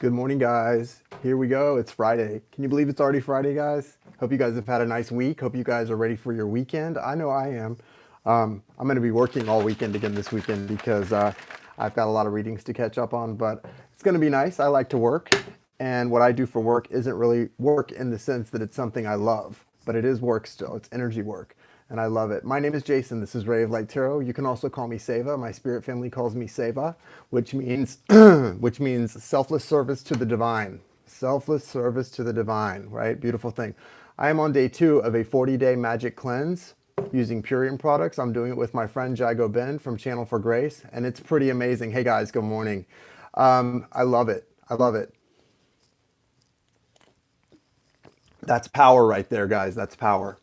Good morning, guys. Here we go. It's Friday. Can you believe it's already Friday, guys? Hope you guys have had a nice week. Hope you guys are ready for your weekend. I know I am. I'm going to be working all weekend again this weekend because I've got a lot of readings to catch up on, but it's going to be nice. I like to work, and what I do for work isn't really work in the sense that it's something I love, but it is work still. It's energy work, and I love it. My name is Jason. This is Ray of Light Tarot. You can also call me Seva. My spirit family calls me Seva, which means which means selfless service to the divine. Selfless service to the divine, right? Beautiful thing. I am on day 2 of a 40-day magic cleanse using Purium products. I'm doing it with my friend Jago Ben from Channel for Grace, and it's pretty amazing. Hey guys, good morning. I love it. I love it. That's power right there, guys. That's power.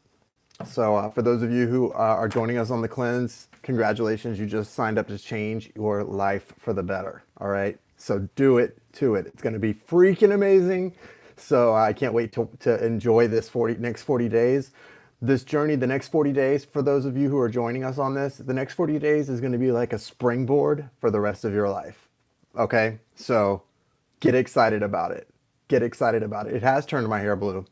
So for those of you who are joining us on the cleanse, congratulations. You just signed up to change your life for the better. All right. So do it to it. It's going to be freaking amazing. So I can't wait to enjoy this next 40 days. This journey, the next 40 days, for those of you who are joining us on this, the next 40 days is going to be like a springboard for the rest of your life. Okay. So get excited about it. Get excited about it. It has turned my hair blue.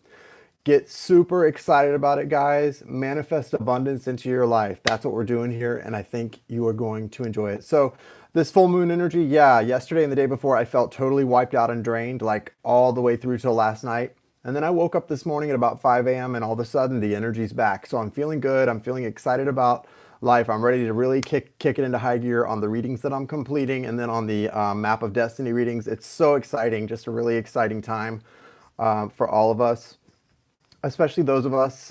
Get super excited about it, guys. Manifest abundance into your life. That's what we're doing here, and I think you are going to enjoy it. So this full moon energy, yeah, yesterday and the day before, I felt totally wiped out and drained, like all the way through till last night. And then I woke up this morning at about 5 a.m., and all of a sudden, the energy's back. So I'm feeling good. I'm feeling excited about life. I'm ready to really kick it into high gear on the readings that I'm completing, and then on the Map of Destiny readings. It's so exciting, just a really exciting time for all of us, especially those of us,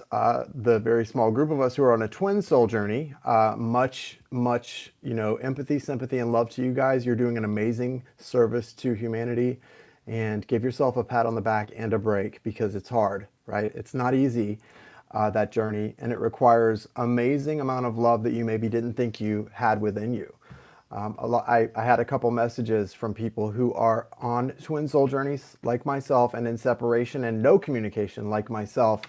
the very small group of us who are on a twin soul journey. Much, empathy, sympathy, and love to you guys. You're doing an amazing service to humanity, and give yourself a pat on the back and a break, because it's hard, right? It's not easy, that journey, and it requires amazing amount of love that you maybe didn't think you had within you. I had a couple messages from people who are on twin soul journeys like myself, and in separation and no communication like myself,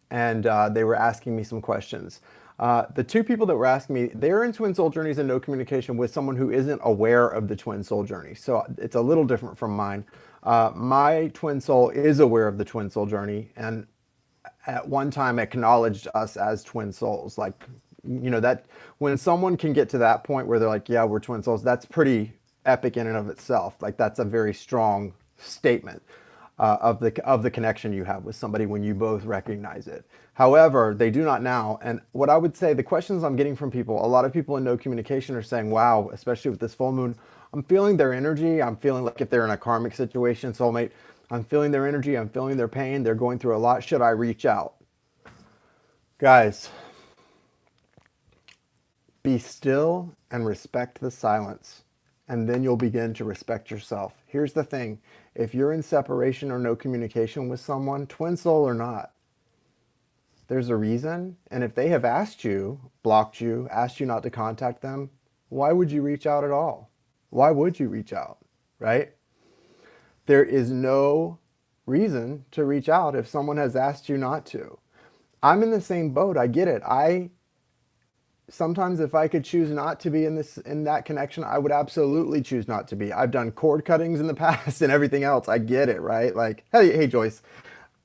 and they were asking me some questions. The two people that were asking me, they're in twin soul journeys and no communication with someone who isn't aware of the twin soul journey. So it's a little different from mine. My twin soul is aware of the twin soul journey, and at one time acknowledged us as twin souls. Like, that when someone can get to that point where they're like, yeah, we're twin souls, that's pretty epic in and of itself. Like, that's a very strong statement of the connection you have with somebody when you both recognize it. However, they do not now. And what I would say, the questions I'm getting from people, a lot of people in no communication are saying, wow, especially with this full moon, I'm feeling their energy. I'm feeling like if they're in a karmic situation, soulmate, I'm feeling their energy. I'm feeling their pain. They're going through a lot. Should I reach out? Guys, be still and respect the silence, and then you'll begin to respect yourself. Here's the thing. If you're in separation or no communication with someone, twin soul or not, there's a reason. And if they have asked you, blocked you, asked you not to contact them, why would you reach out at all? Why would you reach out, right? There is no reason to reach out if someone has asked you not to. I'm in the same boat. I get it. Sometimes if I could choose not to be in that connection, I would absolutely choose not to be. I've done cord cuttings in the past and everything else. I get it, right? Like, hey Joyce,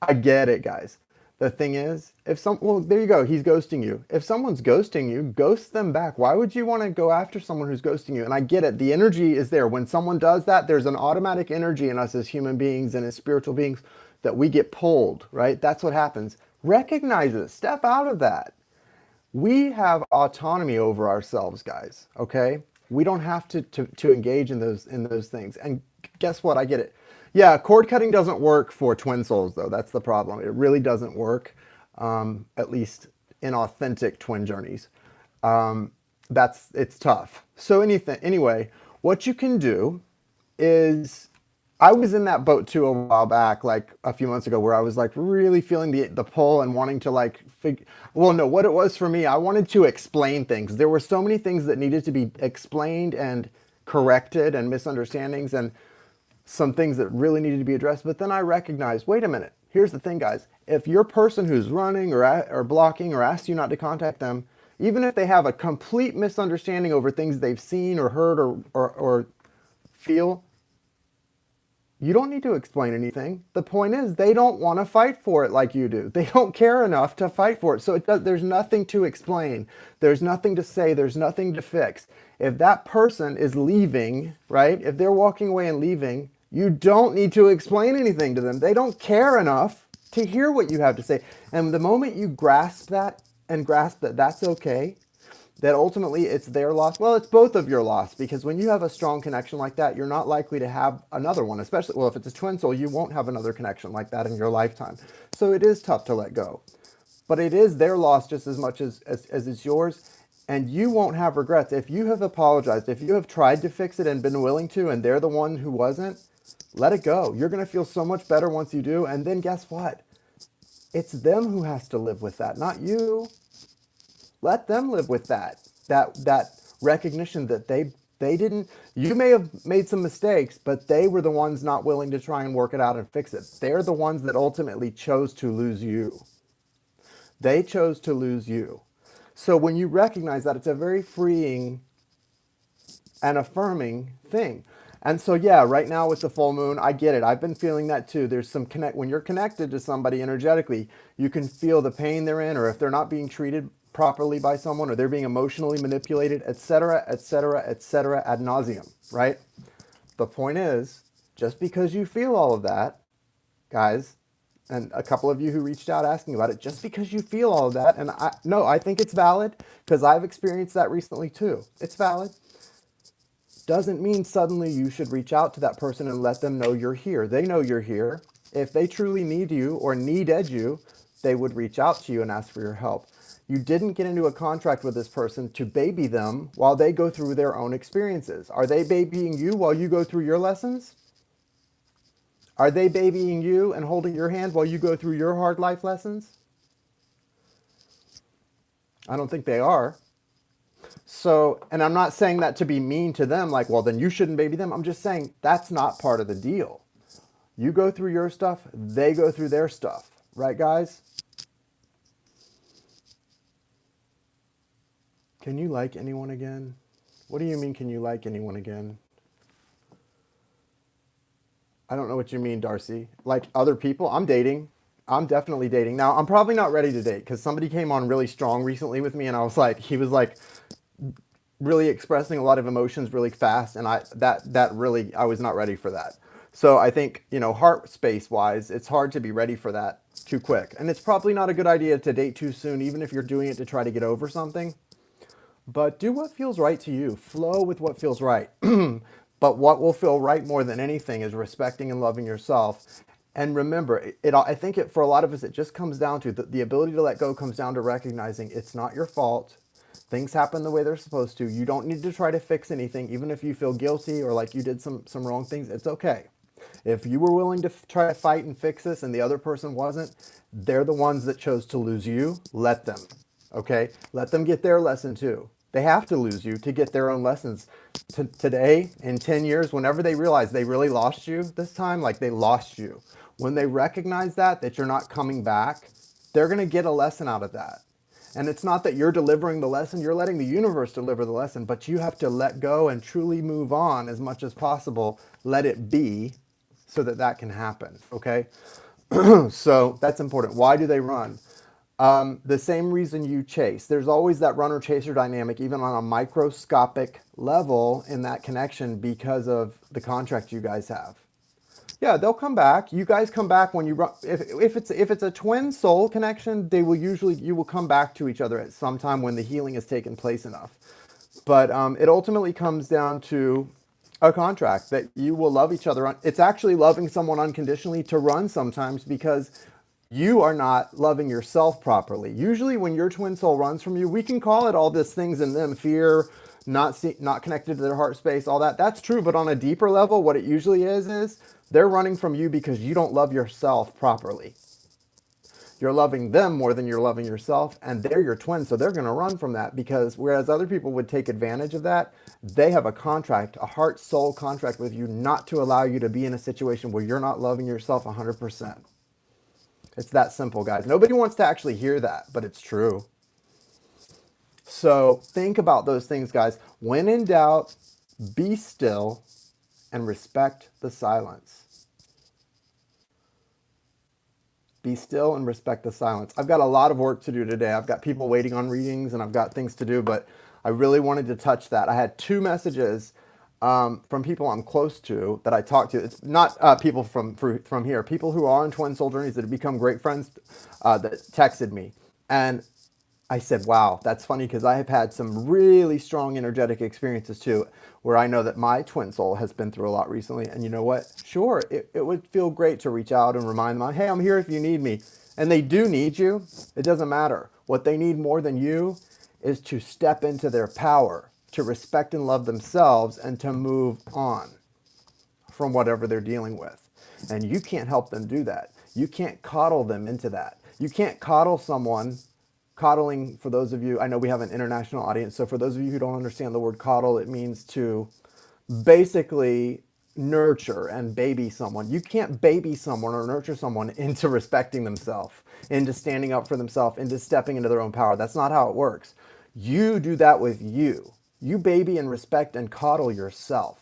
I get it, guys. The thing is, well, there you go. He's ghosting you. If someone's ghosting you, ghost them back. Why would you want to go after someone who's ghosting you? And I get it. The energy is there. When someone does that, there's an automatic energy in us as human beings and as spiritual beings that we get pulled, right? That's what happens. Recognize it. Step out of that. We have autonomy over ourselves, guys, okay? We don't have to engage in those things. And guess what? I get it. Yeah, cord cutting doesn't work for twin souls, though. That's the problem. It really doesn't work, at least in authentic twin journeys. It's tough. So anyway, what you can do is, I was in that boat too a while back, like a few months ago, where I was like really feeling the pull and wanting to what it was for me, I wanted to explain things. There were so many things that needed to be explained and corrected, and misunderstandings, and some things that really needed to be addressed. But then I recognized, wait a minute, here's the thing, guys. If your person who's running or blocking or asks you not to contact them, even if they have a complete misunderstanding over things they've seen or heard or feel, You don't need to explain anything. The point is, they don't want to fight for it like you do. They don't care enough to fight for it. So there's nothing to explain. There's nothing to say. There's nothing to fix. If that person is leaving, right? If they're walking away and leaving, you don't need to explain anything to them. They don't care enough to hear what you have to say. And the moment you grasp that and grasp that that's okay, that ultimately it's their loss. Well, it's both of your loss, because when you have a strong connection like that, you're not likely to have another one, especially, well, if it's a twin soul, you won't have another connection like that in your lifetime. So it is tough to let go, but it is their loss just as much as it's yours. And you won't have regrets. If you have apologized, if you have tried to fix it and been willing to, and they're the one who wasn't, let it go. You're going to feel so much better once you do. And then guess what? It's them who has to live with that, not you. Let them live with that recognition that they didn't, you may have made some mistakes, but they were the ones not willing to try and work it out and fix it. They're the ones that ultimately chose to lose you. They chose to lose you. So when you recognize that, it's a very freeing and affirming thing. And so, yeah, right now with the full moon, I get it. I've been feeling that too. There's some when you're connected to somebody energetically, you can feel the pain they're in, or if they're not being treated properly by someone, or they're being emotionally manipulated, etc., etc., etc., ad nauseum, right? The point is, just because you feel all of that, guys, and a couple of you who reached out asking about it, just because you feel all of that, and I think it's valid, because I've experienced that recently too. It's valid. Doesn't mean suddenly you should reach out to that person and let them know you're here. They know you're here. If they truly need you or needed you, they would reach out to you and ask for your help. You didn't get into a contract with this person to baby them while they go through their own experiences. Are they babying you while you go through your lessons? Are they babying you and holding your hand while you go through your hard life lessons? I don't think they are. So, and I'm not saying that to be mean to them, like, well, then you shouldn't baby them. I'm just saying that's not part of the deal. You go through your stuff, they go through their stuff. Right, guys? Can you like anyone again? What do you mean, can you like anyone again? I don't know what you mean, Darcy. Like other people? I'm dating. I'm definitely dating. Now, I'm probably not ready to date because somebody came on really strong recently with me, and I was like, he was like really expressing a lot of emotions really fast, and that really, I was not ready for that. So I think, heart space wise, it's hard to be ready for that too quick. And it's probably not a good idea to date too soon, even if you're doing it to try to get over something. But do what feels right to you. Flow with what feels right. But what will feel right more than anything is respecting and loving yourself. And remember, I think for a lot of us, it just comes down to the ability to let go comes down to recognizing it's not your fault. Things happen the way they're supposed to. You don't need to try to fix anything, even if you feel guilty or like you did some wrong things. It's okay. If you were willing to try to fight and fix this and the other person wasn't, they're the ones that chose to lose you. Let them. Okay? Let them get their lesson too. They have to lose you to get their own lessons. Today, in 10 years, whenever they realize they really lost you this time, like they lost you, when they recognize that you're not coming back, they're going to get a lesson out of that. And it's not that you're delivering the lesson, you're letting the universe deliver the lesson, but you have to let go and truly move on as much as possible. Let it be so that can happen, okay? So that's important. Why do they run? The same reason you chase. There's always that runner-chaser dynamic, even on a microscopic level in that connection because of the contract you guys have. Yeah, they'll come back. You guys come back when you run. If it's a twin soul connection, you will come back to each other at some time when the healing has taken place enough. But it ultimately comes down to a contract that you will love each other. It's actually loving someone unconditionally to run sometimes because you are not loving yourself properly. Usually when your twin soul runs from you, we can call it all these things in them, fear, not connected to their heart space, all that. That's true, but on a deeper level, what it usually is they're running from you because you don't love yourself properly. You're loving them more than you're loving yourself, and they're your twin, so they're going to run from that because whereas other people would take advantage of that, they have a contract, a heart-soul contract with you not to allow you to be in a situation where you're not loving yourself 100%. It's that simple, guys. Nobody wants to actually hear that, but it's true. So think about those things, guys. When in doubt, be still and respect the silence. Be still and respect the silence. I've got a lot of work to do today. I've got people waiting on readings and I've got things to do, but I really wanted to touch that. I had two messages from people I'm close to that I talked to. It's not people from here, people who are on Twin Soul Journeys that have become great friends that texted me. And I said, wow, that's funny because I have had some really strong energetic experiences too, where I know that my twin soul has been through a lot recently. And you know what? Sure, it would feel great to reach out and remind them, hey, I'm here if you need me. And they do need you. It doesn't matter. What they need more than you is to step into their power, to respect and love themselves, and to move on from whatever they're dealing with. And you can't help them do that. You can't coddle them into that. You can't coddle someone. Coddling, for those of you, I know we have an international audience, so for those of you who don't understand the word coddle, it means to basically nurture and baby someone. You can't baby someone or nurture someone into respecting themselves, into standing up for themselves, into stepping into their own power. That's not how it works. You do that with you. You baby and respect and coddle yourself.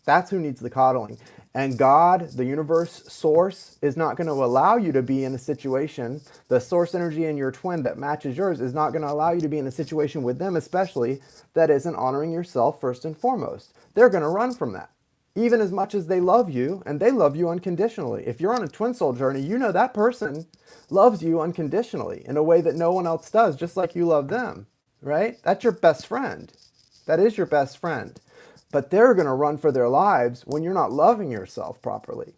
That's who needs the coddling. And God, the universe source, is not going to allow you to be in a situation, the source energy in your twin that matches yours is not going to allow you to be in a situation with them, especially, that isn't honoring yourself first and foremost. They're going to run from that. Even as much as they love you, and they love you unconditionally. If you're on a twin soul journey, you know that person loves you unconditionally in a way that no one else does, just like you love them, right? That's your best friend. That is your best friend. But they're going to run for their lives when you're not loving yourself properly,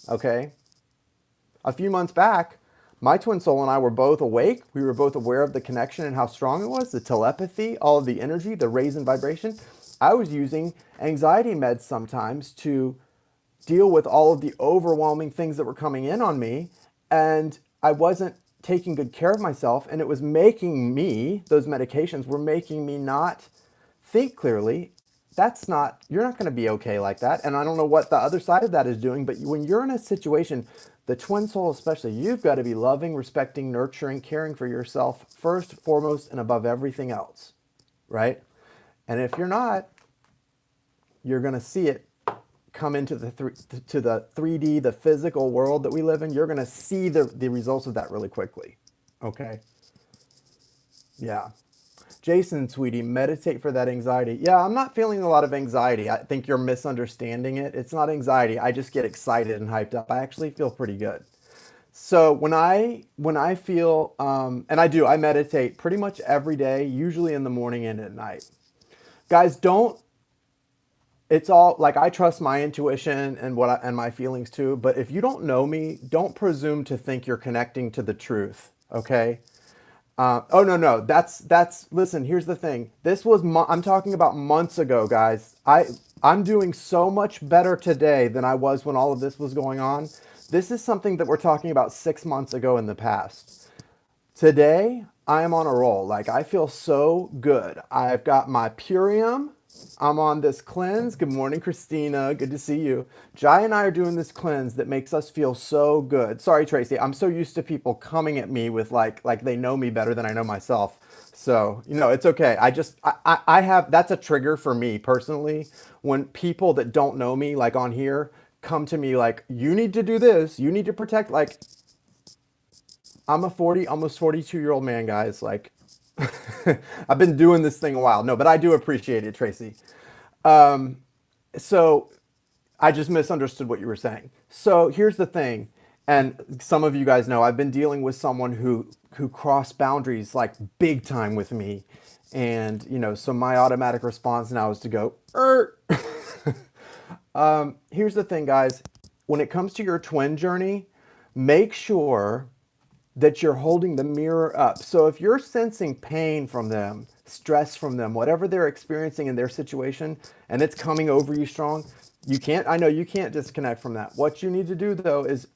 okay? A few months back, my twin soul and I were both awake. We were both aware of the connection and how strong it was, the telepathy, all of the energy, the raise in vibration. I was using anxiety meds sometimes to deal with all of the overwhelming things that were coming in on me, and I wasn't taking good care of myself, and it was making me, those medications were making me not think clearly. You're not going to be okay like that. And I don't know what the other side of that is doing, but when you're in a situation, the twin soul especially, you've got to be loving, respecting, nurturing, caring for yourself first, foremost, and above everything else, right? And if you're not, you're going to see it come into the 3D, the physical world that we live in. You're going to see the results of that really quickly, okay? Yeah. Jason, sweetie, meditate for that anxiety. Yeah, I'm not feeling a lot of anxiety. I think you're misunderstanding it. It's not anxiety. I just get excited and hyped up. I actually feel pretty good. So when I feel, and I meditate pretty much every day, usually in the morning and at night. Guys, it's all like I trust my intuition and and my feelings too. But if you don't know me, don't presume to think you're connecting to the truth. Okay. Oh, no. Listen, here's the thing. I'm talking about months ago, guys. I'm doing so much better today than I was when all of this was going on. This is something that we're talking about 6 months ago in the past. Today, I am on a roll. Like, I feel so good. I've got my Purium. I'm on this cleanse. Good morning, Christina. Good to see you. Jai and I are doing this cleanse that makes us feel so good. Sorry, Tracy. I'm so used to people coming at me with like they know me better than I know myself. So, it's okay. I have, that's a trigger for me personally. When people that don't know me, like on here, come to me like, you need to do this. You need to protect, like, I'm a almost 42-year-old man, guys. Like, I've been doing this thing a while. No, but I do appreciate it, Tracy. So I just misunderstood what you were saying. So here's the thing. And some of you guys know I've been dealing with someone who crossed boundaries like big time with me. And, so my automatic response now is to go, here's the thing, guys. When it comes to your twin journey, make sure that you're holding the mirror up. So if you're sensing pain from them, stress from them, whatever they're experiencing in their situation, and it's coming over you strong, I know you can't disconnect from that. What you need to do though is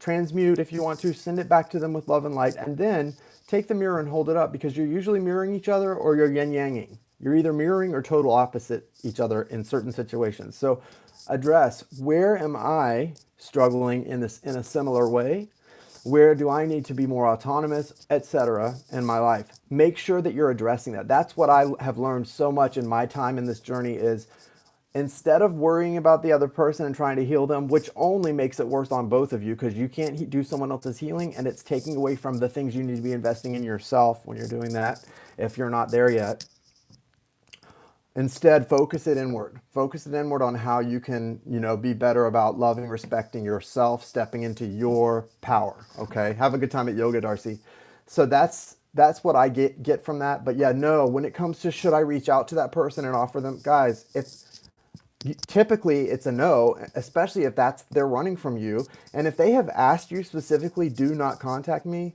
transmute, if you want to, send it back to them with love and light, and then take the mirror and hold it up, because you're usually mirroring each other or you're yin-yanging. You're either mirroring or total opposite each other in certain situations. So address, where am I struggling in a similar way? Where do I need to be more autonomous, etc. in my life? Make sure that you're addressing that. That's what I have learned so much in my time in this journey is Instead of worrying about the other person and trying to heal them, which only makes it worse on both of you because you can't do someone else's healing and it's taking away from the things you need to be investing in yourself when you're doing that, if you're not there yet. Instead, focus it inward. Focus it inward on how you can, be better about loving, respecting yourself, stepping into your power. Okay. Have a good time at yoga, Darcy. So that's what I get from that. But yeah, no, when it comes to should I reach out to that person and offer them, guys, typically it's a no, especially if they're running from you. And if they have asked you specifically, do not contact me,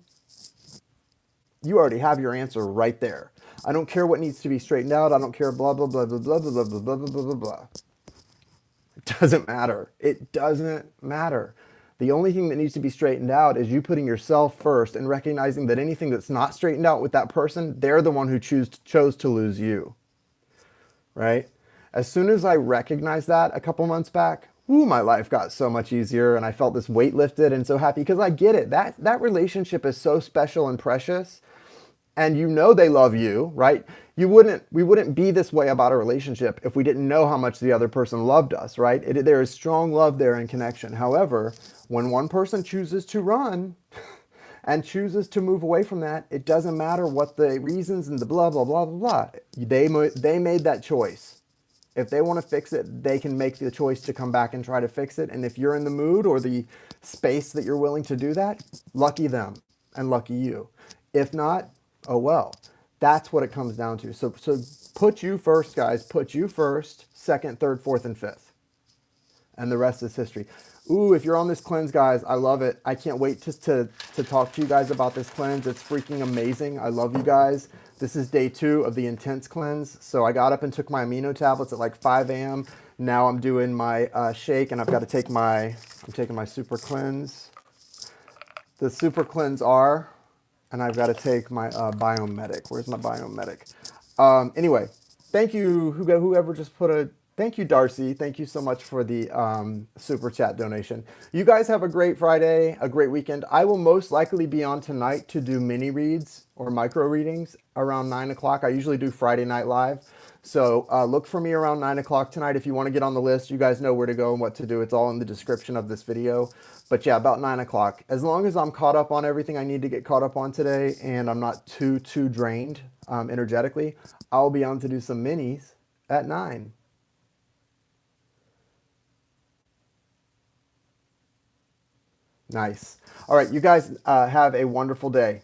you already have your answer right there. I don't care what needs to be straightened out. I don't care blah, blah, blah, blah, blah, blah, blah, blah, blah, blah, blah, blah. It doesn't matter. It doesn't matter. The only thing that needs to be straightened out is you putting yourself first and recognizing that anything that's not straightened out with that person, they're the one who chose to lose you, right? As soon as I recognized that a couple months back, my life got so much easier and I felt this weight lifted and so happy because I get it. That relationship is so special and precious. And they love you, right? We wouldn't be this way about a relationship if we didn't know how much the other person loved us, right? There is strong love there and connection. However, when one person chooses to run and chooses to move away from that, it doesn't matter what the reasons and the blah, blah, blah, blah, blah. They made that choice. If they want to fix it, they can make the choice to come back and try to fix it. And if you're in the mood or the space that you're willing to do that, lucky them and lucky you. If not, oh well. That's what it comes down to. So put you first, guys. Put you first, second, third, fourth, and fifth. And the rest is history. Ooh, if you're on this cleanse, guys, I love it. I can't wait to talk to you guys about this cleanse. It's freaking amazing. I love you guys. This is day 2 of the intense cleanse. So I got up and took my amino tablets at like 5 a.m. Now I'm doing my shake, and I've got to take I'm taking my super cleanse. The super cleanse R. And I've got to take my biomedic. Where's my biomedic? Anyway, thank you, whoever just thank you, Darcy. Thank you so much for the super chat donation. You guys have a great Friday, a great weekend. I will most likely be on tonight to do mini reads or micro readings around 9 o'clock. I usually do Friday Night Live. So look for me around 9 o'clock tonight. If you want to get on the list, you guys know where to go and what to do. It's all in the description of this video. But yeah, about 9 o'clock. As long as I'm caught up on everything I need to get caught up on today and I'm not too drained energetically, I'll be on to do some minis at 9. Nice. All right, you guys have a wonderful day.